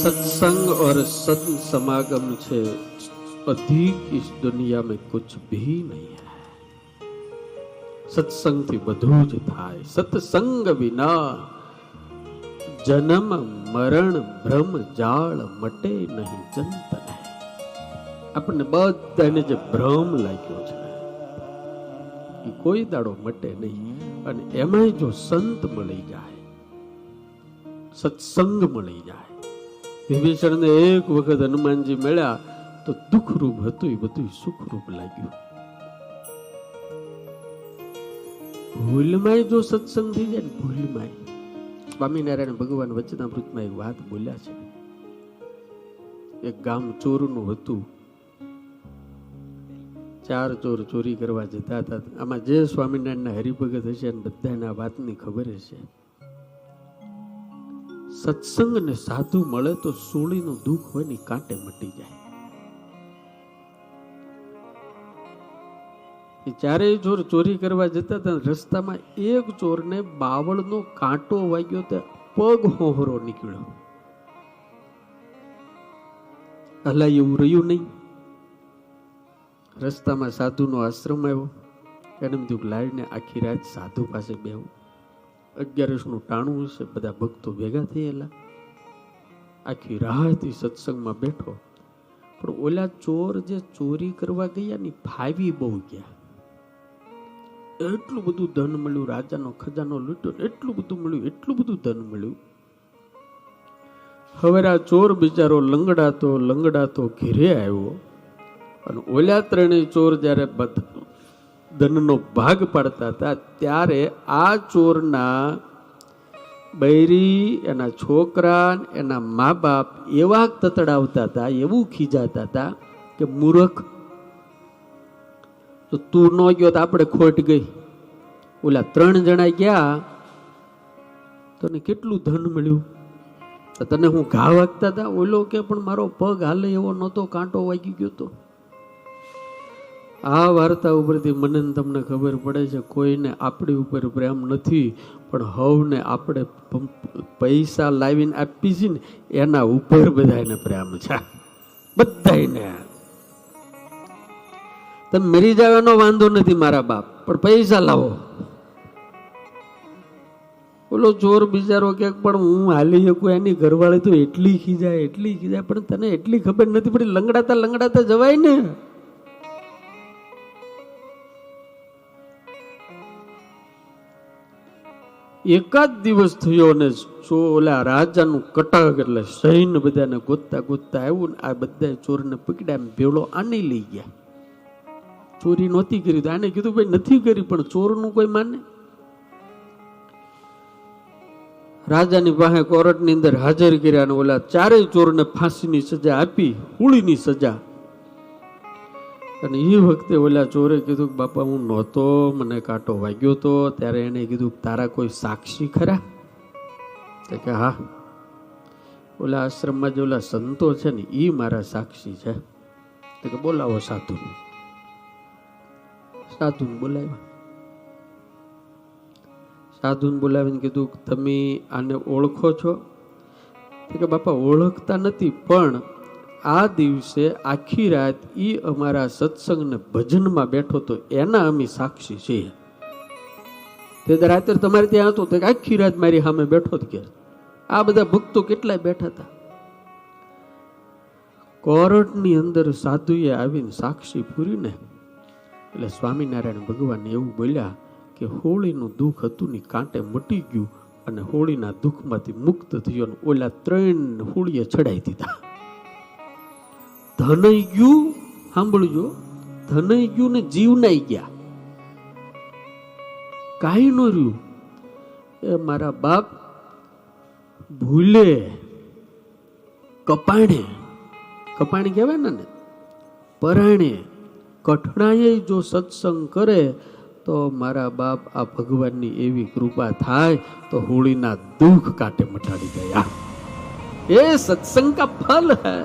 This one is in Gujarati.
सत्संग और सत समागम से अधिक इस दुनिया में कुछ भी नहीं है। सत्संग थी બધું જ થાય। સત્સંગ વિના જન્મ મરણ ભ્રમ જાળ મટે નહીં ચંતન। આપણને બધાને જે ભ્રમ લાગ્યો છે એ કોઈ દાડો મટે નહીં। અને એમાં જો સંત મળી જાય, સત્સંગ મળી જાય। વિભીષણ ને એક વખત હનુમાનજી મળ્યા તો દુઃખરૂપ હતું એ બધું સુખરૂપ લાગ્યું। ભૂલમાં જો સત્સંગ થઈ જાય ને, ભૂલમાં સ્વામિનારાયણ ભગવાન વચનામૃતમાં એક વાત બોલ્યા છે। એક ગામ ચોરનું હતું, 4 ચોર ચોરી કરવા જતા હતા। આમાં જે સ્વામિનારાયણના હરિભગત હશે અને બધાને આ વાતની ખબર હશે। સત્સંગ ને સાધુ મળે તો સોળીનું દુઃખ હોય ને કાંટે મટી જાય। એ 4 ચોર ચોરી કરવા જતા હતા, રસ્તામાં એક ચોરને બાવળનો કાંટો વાગ્યો તો પગ હોહરો નીકળ્યો। હલાય એવું રહ્યું નહીં। રસ્તામાં સાધુનો આશ્રમ આવ્યો, એને કીધું લાવીને આખી રાત સાધુ પાસે બેહું। 11નું ટાણું હશે, બધા ભક્તો ભેગા થયેલા, આખી રાત સત્સંગમાં બેઠો। પણ ઓલા ચોર જે ચોરી કરવા ગયા ને ફાવી બહુ ગયા। એટલું બધું ધન મળ્યું, રાજાનો ખજાનો લૂટ્યો, એટલું બધું મળ્યું, એટલું બધું ધન મળ્યું। હવે આ ચોર બિચારો લંગડાતો ઘેરે આવ્યો અને ઓલા 3 ચોર જયારે ધનનો ભાગ પાડતા હતા ત્યારે આ ચોરના બૈરી, એના છોકરા, એના મા બાપ એવા તતડાવતા હતા, એવું ખીજાતા હતા કે મૂર્ખ, તો તું ન ગયો તો આપણે ખોટ ગઈ। ઓલા 3 જણા ગયા તને કેટલું ધન મળ્યું, તને હું ઘા વાગતા હતા? ઓલો કે પણ મારો પગ હાલે એવો નહોતો, કાંટો વાગી ગયો તો। આ વાર્તા ઉપરથી મને તમને ખબર પડે છે કોઈને આપણી ઉપર પ્રેમ નથી, પણ હવને આપણે પૈસા લાવીને આપી છે ને એના ઉપર બધાને પ્રેમ છે, બધાને। તમે મરી જાવ એનો વાંધો નથી મારા બાપ, પણ પૈસા લાવો। ઓલો ચોર બિચારો કે પણ હું હાલી શકું, એની ઘરવાળી તો એટલી ખીજાય, પણ તને એટલી ખબર નથી પડી, લંગડાતા જવાય ને। એકાદ દિવસ થયો ને ઓલા રાજાનું કટક એટલે સૈન્ય બધાને ગોતતા આવ્યું ને આ બધા ચોરને પકડ્યા, ભેળો આને લઈ ગયા। ચોરી નહોતી કરી, આને કીધું ભાઈ નથી કરી, પણ ચોરનું કોઈ માને? રાજાની પાસે કોર્ટની અંદર હાજર કર્યા અને ઓલા 4 ચોરને ફાંસીની સજા આપી, હોળીની સજા। અને એ વખતે ઓલા ચોરે કીધું કે બાપા હું નહોતો, મને કાંટો વાગ્યો તો। ત્યારે એને કીધું તારા કોઈ સાક્ષી ખરા? કે હા, ઓલા આશ્રમમાં જે ઓલા સંતો છે ને એ મારા સાક્ષી છે। તો કે બોલાવો સાધુ। સાધુને બોલાવ્યા, સાધુને બોલાવીને કીધું તમે આને ઓળખો છો? તો કે બાપા ઓળખતા નથી, પણ આ દિવસે આખી રાત ઈ અમારા સત્સંગ ને ભજનમાં બેઠો તો એના અમે સાક્ષી છીએ। તે રાત્રે તમારે ત્યાં હતો તો આખી રાત મારી સામે બેઠો જ, કે આ બધા ભક્તો કેટલાય બેઠા હતા। કોર્ટની અંદર સાધુએ આવીને સાક્ષી પૂરીને એટલે સ્વામિનારાયણ ભગવાન એવું બોલ્યા કે હોળીનું દુઃખ હતું ને કાંટે મટી ગયું અને હોળીના દુઃખમાંથી મુક્ત થયો ને ઓલા 3 હોળીએ ચડાઈ દીધા। ધનઈ ગયું, સાંભળજો, ધનઈ ગયું ને જીવ નાઈ ગયા, કાંઈ ન રહ્યું। એ મારા બાપ ભૂલે કપાણે કહેવાય ને, પરાણે કઠણાએ જો સત્સંગ કરે તો મારા બાપ આ ભગવાનની એવી કૃપા થાય તો હોળીના દુઃખ કાંટે મટાડી ગયા। એ સત્સંગ કા ફલ હૈ।